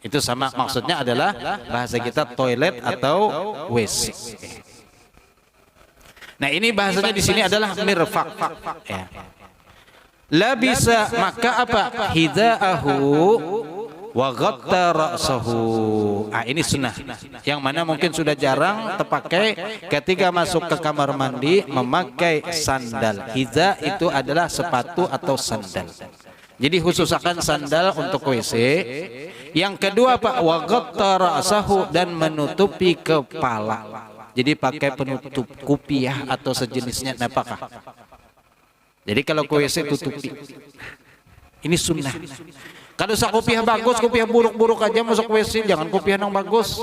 A: Itu sama maksudnya adalah bahasa kita toilet atau WC. Nah ini bahasanya di sini adalah mirfaq. Ya. La bisa maka apa? Hidaahu wa ghatta ra'sahu. Ini sunnah yang mana mungkin sudah jarang terpakai ketika masuk ke kamar mandi memakai sandal. Hiza itu adalah sepatu atau sandal. Jadi khusus akan sandal untuk WC. Yang kedua Pak, wa ghatta ra'sahu, dan menutupi kepala. Jadi pakai penutup kupiah atau sejenisnya apakah? Jadi kalau ke WC tutupi. Ini sunnah. Kalau usah kopiah bagus, kopiah buruk-buruk aja masuk WC, jangan kopiah yang bagus.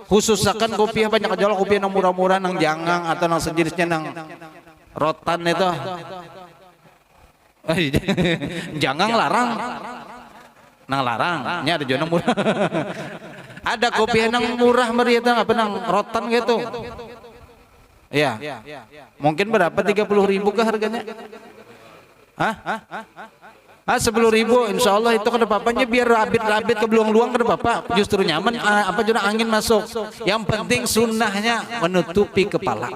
A: Khususakan kopiah banyak aja lah, kopiah yang murah-murah, yang jangang atau yang sejenisnya, yang rotan itu. Jangan larang. Nang larang, ini ada juga murah. Ada kopiah yang murah meriah, apa nang rotan gitu. Ya, mungkin berapa? 30.000 kah harganya? Hah? 10.000, insya Allah itu kada apa-apanya, biar rabit-rabit ke beluang-luang kada apa-apa, justru nyaman, apa juga angin masuk. Yang penting sunnahnya menutupi kepala.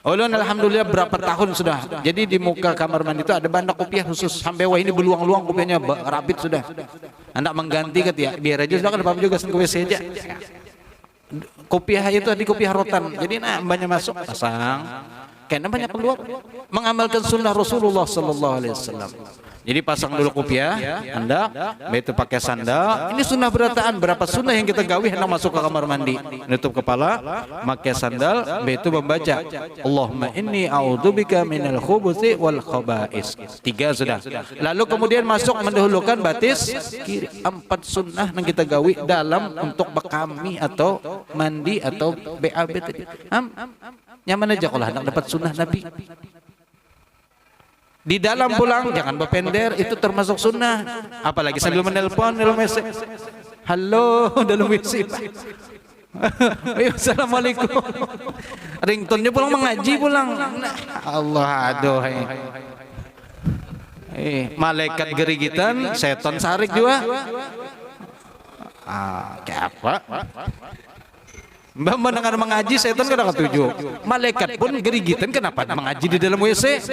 A: Ulun alhamdulillah berapa tahun sudah. Jadi di muka kamar mandi itu ada bandak kopiah khusus, sampai wah ini beluang-luang kopiahnya rabit sudah. Anda mengganti kat ya, biar aja sudah kada apa-apa juga sen ke WC aja. Kopiah itu tadi kopiah rotan. Jadi nah banyak masuk pasang. Karena banyak keluar mengamalkan sunnah Rasulullah sallallahu alaihi wasallam. Jadi pasang dulu kopiah, Anda itu pakai sandal. Ini sunnah berataan, berapa sunnah yang kita gawi hendak masuk ke kamar mandi, nutup kepala, pakai sandal, itu membaca Allahumma inni a'udzubika minal khubuthi wal khaba'is. 3 sudah. Lalu kemudian masuk mendahulukan batis kiri. 4 sunnah yang kita gawi dalam untuk bekami atau mandi atau BAB tadi. Nyaman aja kalau hendak dapat sunnah Nabi. Di dalam pulang jangan berpender, itu termasuk sunnah. Apalagi sambil menelpon dalam WC. Halo dalam WC. Assalamualaikum. Ringtone-nya pulang mengaji pulang. Allah aduh. Malaikat gerigitan, setan sarik juga. Kayak apa? Mbak mendengar mengaji, setan kada ketujuh. Malaikat pun gerigitan, kenapa mengaji di dalam WC?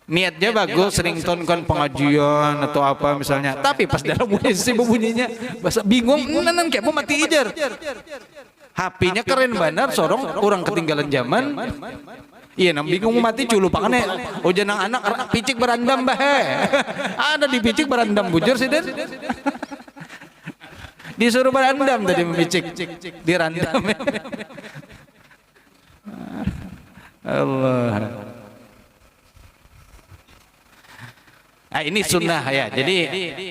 A: Niatnya bagus, ringtone kan pengajian atau apa misalnya, tapi pas dalam WC berbunyinya bahasa bingung, nanan kayak mau mati ijar. HP-nya keren benar, sorong orang ketinggalan zaman. Iya, nang bingung mau mati culu pakane. Oh janang anak picik berandam bahe. Ada di picik berandam bujur sih Den. Disuruh berandam tadi memicik, dirandam. Allah. Ini sunnah ya. Jadi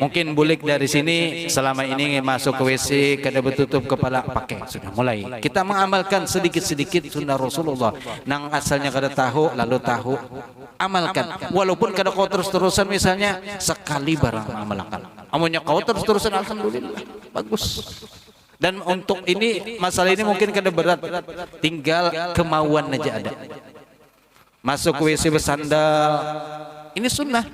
A: mungkin bulik dari sini selama ini masuk ke WC kada bertutup kepala pakai, sudah mulai. Kita mengamalkan sedikit-sedikit sunnah Rasulullah. Nang asalnya kada tahu lalu tahu, amalkan. Walaupun kada kau terus-terusan misalnya sekali barang amalkan. Amunnya kau terus-terusan alhamdulillah bagus. Dan untuk ini masalah ini mungkin kada berat, tinggal kemauan aja ada. Masuk ke WC bersandal, ini sunnah.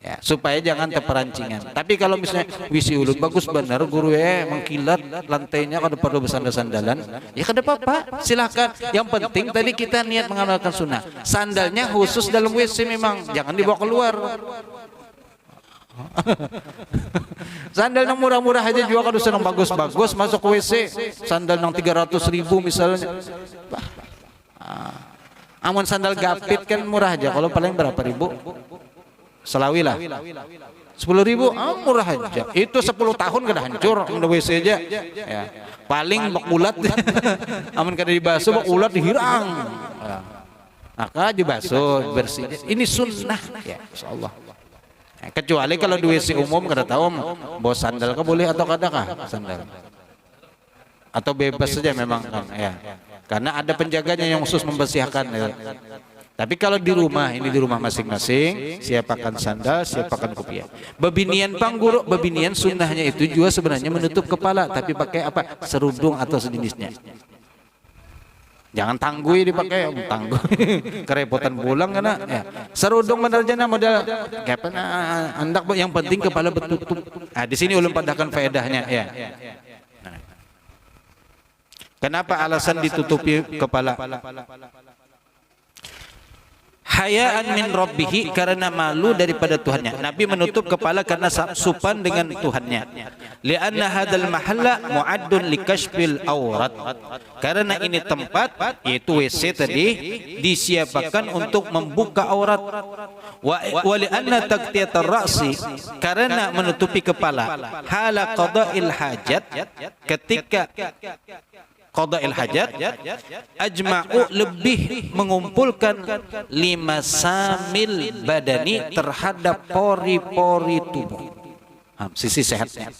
A: Ya, supaya jangan terperancingan. Tapi kalau misalnya WC ulut bagus benar guru mengkilat, lantainya kada perlu bersandal-sandalan, ya kada apa-apa, silakan. Yang penting tadi kita niat mengamalkan sunnah. Sandalnya khusus dalam WC memang, jangan dibawa keluar. Sandal yang murah-murah aja juga kalau senang bagus-bagus masuk ke WC, sandal yang 300.000 misalnya. Amun sandal gapit kan murah aja. Kalau paling berapa ribu? Selawi lah. 10.000, murah aja. Itu 10 tahun kada hancur udah WC aja. Ya. Paling bak ulat. Amun kada dibasuh bak ulat dihirang. Ya. Maka dibasuh bersih. Ini sunnah ya, insyaallah. Ya, kecuali kalau di WC umum kada tahu bawa sandal kah boleh atau kada kah sandal. Atau bebas saja memang kan ya. Karena ada penjaganya yang khusus membersihkan ya. Tapi kalau di rumah, ini di rumah masing-masing, siapakan sandal, siapakan kopiah. Bebinian pangguru, bebinian sunnahnya itu juga sebenarnya menutup kepala, tapi pakai apa? Serudung atau sejenisnya. Jangan tanggui dipakai, tanggui. Kerepotan pulang karena ya. Serudung menerjana modal kayak andak yang penting kepala bertutup. Nah, di sini ulun padahkan faedahnya ya. Nah. Kenapa alasan ditutupi kepala? Hayaan min rabbihi, karena malu daripada Tuhannya. Nabi menutup kepala karena supan dengan Tuhannya. Lianna hadal mahalla mu'addun likashfil aurat. Karena ini tempat, yaitu WC tadi, disiapkan untuk membuka aurat. Wa lianna taqtiyatar ra'si, karena menutupi kepala. Hala qada'il hajat, ketika qada'il hajat, ajma'u lebih mengumpulkan 5 samil badani terhadap pori-pori tubuh, sisi sehatnya.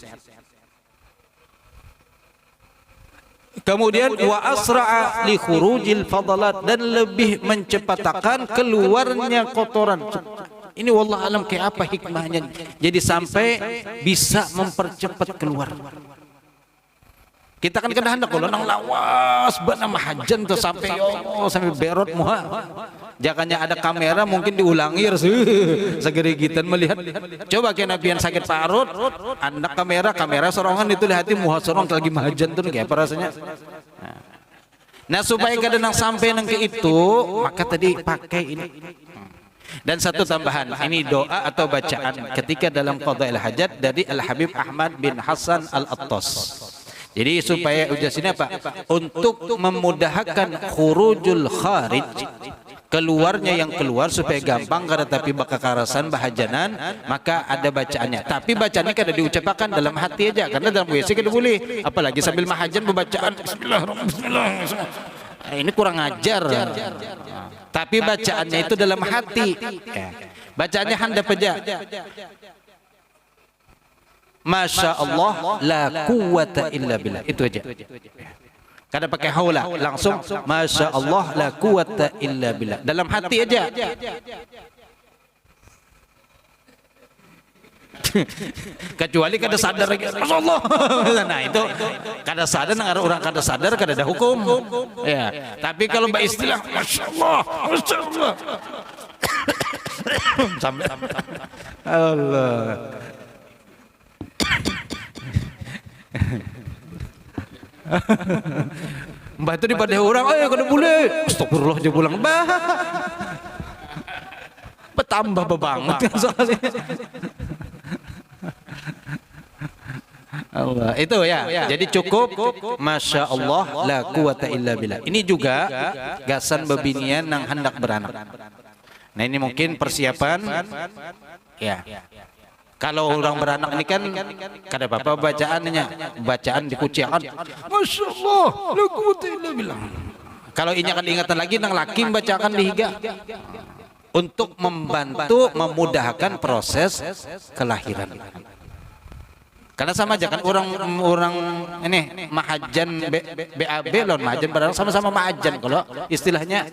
A: Kemudian wa asra'a li khurujil fadalat, dan lebih mencepatakan keluarnya kotoran. Ini wallah alam kayak apa hikmahnya, jadi sampai bisa mempercepat keluar. Kita kan kada hendak kalau nang lawas bana mahajan tuh sampai sampai berot muha. Jakanya ada kamera mungkin diulangi segerigitan melihat. Coba kena nabian sakit parut, anak kamera sorongan itu lihati muha sorong lagi mahajan tuh kayak apa rasanya. Nah supaya kada nang sampai nang ke itu, maka tadi pakai ini. Dan satu tambahan, ini doa atau bacaan ketika dalam qada'il hajat dari Al Habib Ahmad bin Hasan Al Attas. Jadi supaya ujas ini apa? Untuk memudahkan khurujul kharij, keluarnya yang keluar supaya gampang karena tapi bakal karasan bahajanan, maka ada bacaannya. Tapi bacaannya kada diucapkan dalam hati aja, karena dalam WC kada boleh. Apalagi sambil mahajan pembacaan Bismillahirrahmanirrahim. Ini kurang ajar. Tapi bacaannya itu dalam hati. Bacaannya handap aja. Masya Allah la quwata illa billah, itu aja. Kada pakai haula, langsung Masya Allah la quwata illa billah, dalam hati aja. Kecuali kada sadar lagi Masya Allah. Nah itu kada sadar, orang kada sadar kada ada hukum ya. Tapi kalau beristilah Masya Allah, Masya Allah sampai Allah. Mbah itu daripada orang, kada boleh. Astagfirullah aja pulang, Mbah. Betambah banget soalnya. Allah, itu ya. Jadi cukup Masya Allah la quwata illa billah. Ini juga gasan bebinian nang hendak beranak. Nah ini mungkin persiapan ya. Kalau orang beranak ini kan kada apa-apa bacaannya, bacaan dikuciakan. Masya Allah, la quwata illa billah. Kalau ini akan diingatan lagi nang laki bacakan dihiga untuk membantu memudahkan proses kelahiran. Karena sama aja kan orang ini mahajan BAB lawan mahajan beranak sama-sama mahajan kalau istilahnya.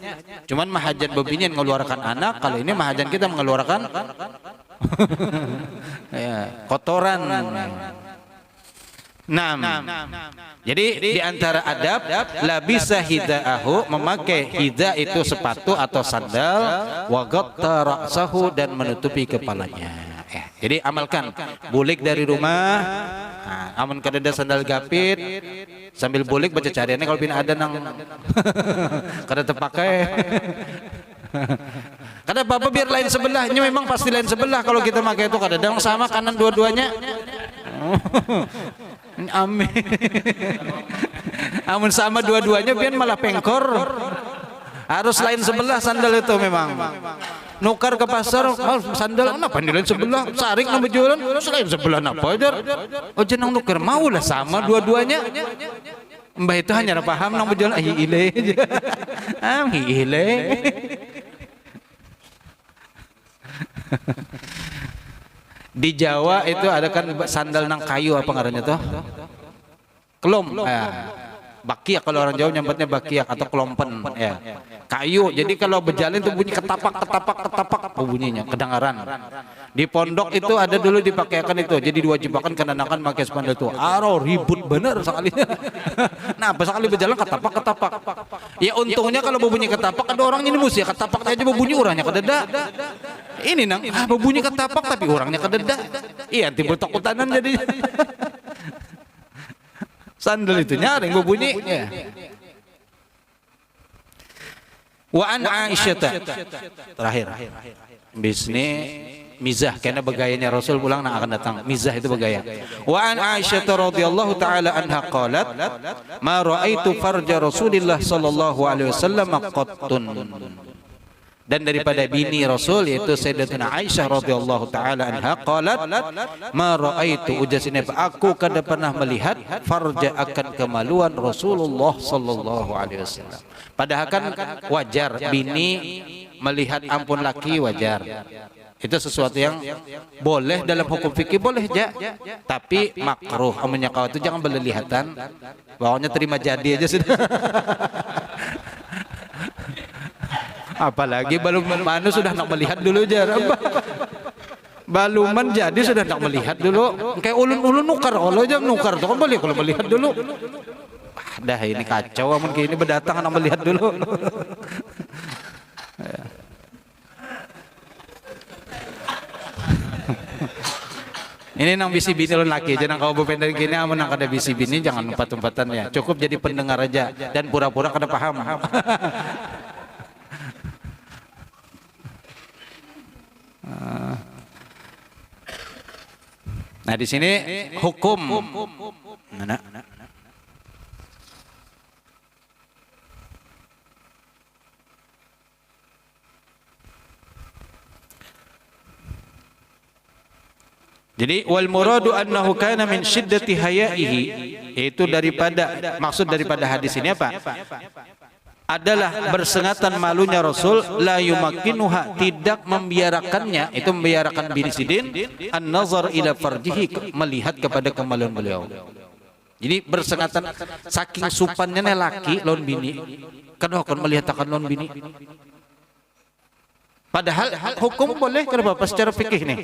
A: Cuman mahajan bebinian mengeluarkan anak, kalau ini mahajan kita mengeluarkan ya, kotoran. Nah, jadi di antara adab la bisa hidaahu, memakai hida itu sepatu atau sandal, wa ghatta ra'sahu, dan menutupi kepalanya. Jadi amalkan, bulik dari rumah. Nah, amun kada ada sandal gapit, sambil bulik baca cariannya kalau pin ada nang kada terpakai. Kada apa-apa biar lain sebelah. Ini memang pasti lain sebelah kalau kita pakai itu, kadang sama kanan dua-duanya. Amin. Amun sama dua-duanya biar malah pengkor. Harus lain sebelah sandal itu memang. Nukar ke pasar, sandal kenapa di lain sebelah? Saring nambah jualan, lain sebelah apa aja? Oh jenang nukar maulah sama dua-duanya. Mbah itu hanya paham nang jualan ile aja. Ile. Di Jawa itu ada kan sandal nang kayu apa ngarannya tuh? Kelom. Bakiak kalau orang Jawa nyebutnya bakiak atau kelompen ya. Kayu. Jadi kalau berjalan itu bunyi ketapak bunyinya kedengaran. Di pondok itu ada dulu dipakaikan itu. Jadi diwajibkan kenakan pakai sandal itu. Ribut bener sekali. Nah, pas sekali berjalan ketapak. Ya untungnya kalau berbunyi ketapak ada orang ini musuh ya ketapak aja berbunyi orangnya kededa. Ini nang berbunyi ketapak tapi orangnya kededa. Iya, timbul takutanan jadi. Sandal itu nyaring berbunyi ya. Wa an Aisyah terakhir bisni mizah karena begayanya Rasul pulang nak akan datang mizah itu begaya. Wa an Aisyah radhiyallahu taala anha qalat ma raaitu farja Rasulillah sallallahu alaihi wasallam qattun. Dan daripada bini Rasul yaitu Sayyidatuna Aisyah radhiyallahu taala anha qalat ma raaitu ujasine aku kada pernah melihat farja akan kemaluan Rasulullah sallallahu alaihi wasallam. Padahal kan wajar bini melihat ampun laki wajar. Itu sesuatu yang boleh dalam hukum fikih boleh ja, tapi makruh amunnya kau itu jangan berlihatan. Bawahnya terima jadi aja sudah. Apalagi baluman sudah nak melihat dulu jar. Baluman jadi sudah nak melihat dulu. Kayak ulun-ulun nukar kalau aja nukar tuh kan boleh kalau melihat dulu. Dah ini kacau mungkin ini berdatang nak melihat dulu. Ini nang bisi bini ulun laki, jangan kau berpendek gini, amun nang kada bisi bini jangan umpat-umpatan ya. Cukup jadi pendengar aja dan pura-pura kada paham. Nah di sini hukum. Jadi wal muradu annahu kana min syiddati hayaihi, itu daripada maksud daripada hadis ini apa? Adalah bersengatan malunya Rasul la yumakkinuha, tidak membiarkannya, itu membiarkan bini sidin an-nazar ila farjihi, melihat kepada kemaluan beliau. Jadi bersengatan saking supannya laki lawan bini kan akan melihat akan lawan bini. Padahal hukum boleh kenapa secara fikih nih.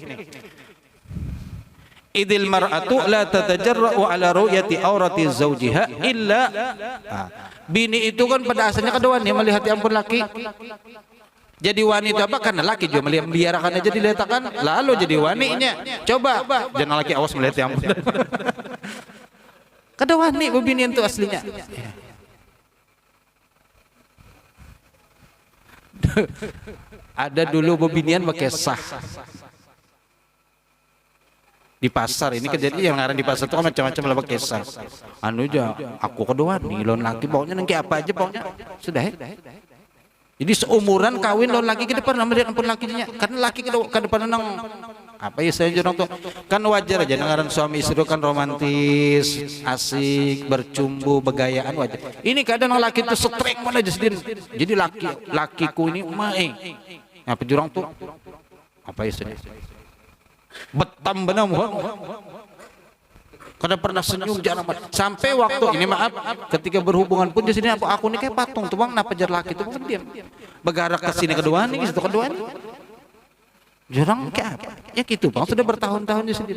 A: Idil mar'atu la tatajarra'u ala ru'yati aurati zawjiha illa bini itu kan pada asalnya kedua melihat yang pun laki. Jadi wanita apa karena laki juga melihat biarkan aja diletakkan lalu jadi waninya. Coba jangan laki awas melihat yang pun. Kada wani bini itu aslinya. Ada dulu bebinian pakai sah. Di pasar ini kejadian yang ngaran di pasar itu kan macam-macam lah kisah. Anu aja aku kedua nih lon laki baunya nengki apa aja baunya sudah. Jadi seumuran kawin lon laki ke depan nama dia ampun lakinya karena laki ke depan nang apa ya saya jorong tuh kan wajar aja ngaran suami istri kan romantis asik bercumbu begayaan wajar. Ini kadang laki itu streng mana aja sedin. Jadi lakiku ini mae apa jorong tuh apa ya sedih. Betam benar kada pernah senyum jarang sampai waktu ini maaf ketika berhubungan pun di sini aku nih kayak patung tuh bang napa jar laki tuh bang diam bergerak ke sini kedua nih situ kedua nih jarang kayak apa ya gitu bang sudah bertahun-tahun di sini.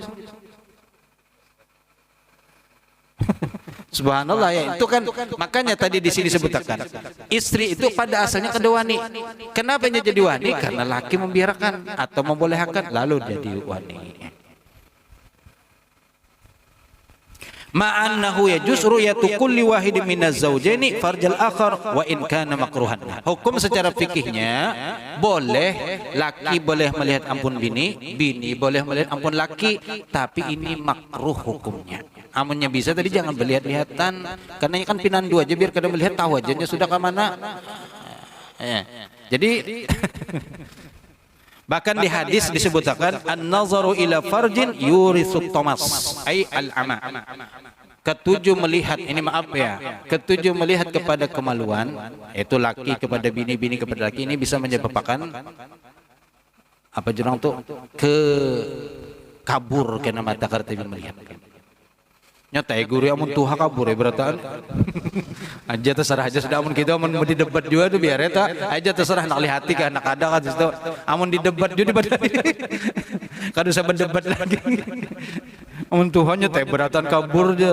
A: Subhanallah ya itu kan makanya tadi di sini sebutkan istri itu pada asalnya kedua wani. Kenapa dia jadi wani? Karena laki membiarkan atau membolehkan lalu jadi wani. Ma'annahu yajuz ru'yatu kulli wahidin minaz zawjaini farjal akhar wa in kana makruhan. Hukum secara fikihnya boleh laki boleh melihat ampun bini, bini boleh melihat ampun laki, tapi ini makruh hukumnya. Amunnya bisa tadi jangan berlihat-lihatan karena kan pinan dua aja biar kada melihat tahu aja sudah ke mana. Ya. Jadi bahkan di hadis disebutkan an-nazaru ila farjin yurithu tamas ay al-ama. Ketujuh melihat, ini maaf ya, ketujuh melihat kepada kemaluan, yaitu laki kepada bini, bini kepada laki, ini bisa menyebabkan apa jurang tuh ke kabur kena mata karena melihat. Nyata guru amun tuha kabur berataan. Aja terserah aja sudah amun kita amun di debat juga tuh biar eta aja terserah nak lihati ke anak ada kan situ. Amun di debat juga debat. Kada usah berdebat lagi. Amun tuhanya teh beratan kabur je.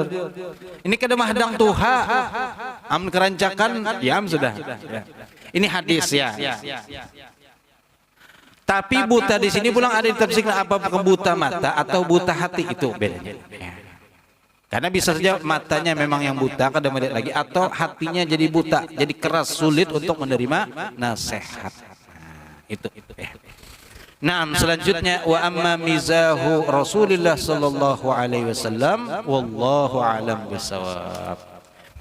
A: Ini kada mahdang tuha. Amun kerancakan diam sudah. Ini hadis ya. Tapi buta di sini pulang ada ditafsirkan apa buta mata atau buta hati itu bedanya. Karena bisa saja matanya memang yang buta kada melihat lagi atau hatinya jadi buta, jadi keras sulit untuk menerima nasihat. Itu. Nah, selanjutnya wa amma mizahu Rasulullah sallallahu alaihi wasallam wallahu alam bisawab.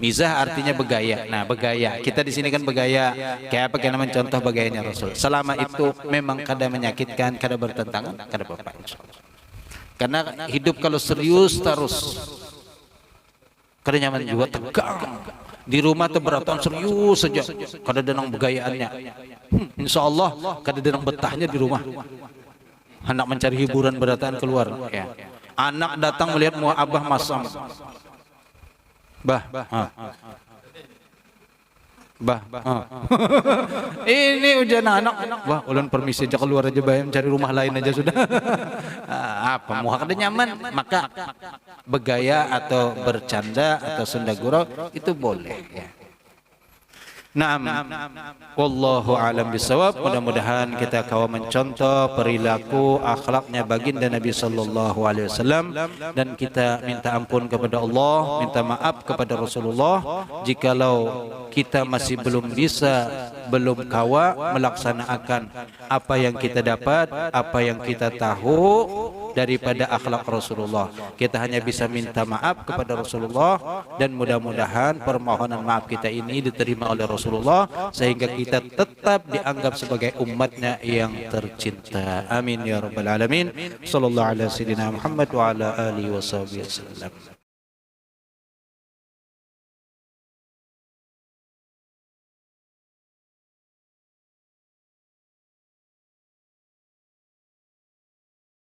A: Mizah artinya bergaya. Nah, bergaya. Kita di sini kan bergaya. Kayak apa yang namanya contoh bergayanya Rasul. Selama itu memang kada menyakitkan, kada bertentangan, kada apa-apa insyaallah. Karena hidup kalau serius terus kada nyaman juga tegang. Di rumah tuh beratan serius saja. Kada denang bergayaannya. Insyaallah kada denang betahnya di rumah. Anak mencari hiburan beratan keluar. Ya. Anak datang melihat muah abah masam. Bah. Ini ujian anak. Wah, ulun permisi aja keluar aja bayam cari rumah lain aja sudah. Apa muha kada nyaman, maka bergaya atau bercanda atau sunda gurau itu boleh ya. Naam, wallahu alam bisawab. Mudah-mudahan kita kawa mencontoh perilaku akhlaknya baginda Nabi sallallahu alaihi wasallam dan kita minta ampun kepada Allah, minta maaf kepada Rasulullah jikalau kita masih belum kawa melaksanakan apa yang kita dapat, apa yang kita tahu daripada akhlak Rasulullah. Kita hanya bisa minta maaf kepada Rasulullah dan mudah-mudahan permohonan maaf kita ini diterima oleh Rasulullah sehingga kita tetap dianggap sebagai umatnya yang tercinta. Amin ya rabbal alamin. Sallallahu alaihi wasallam Muhammad wa ala alihi wasallam.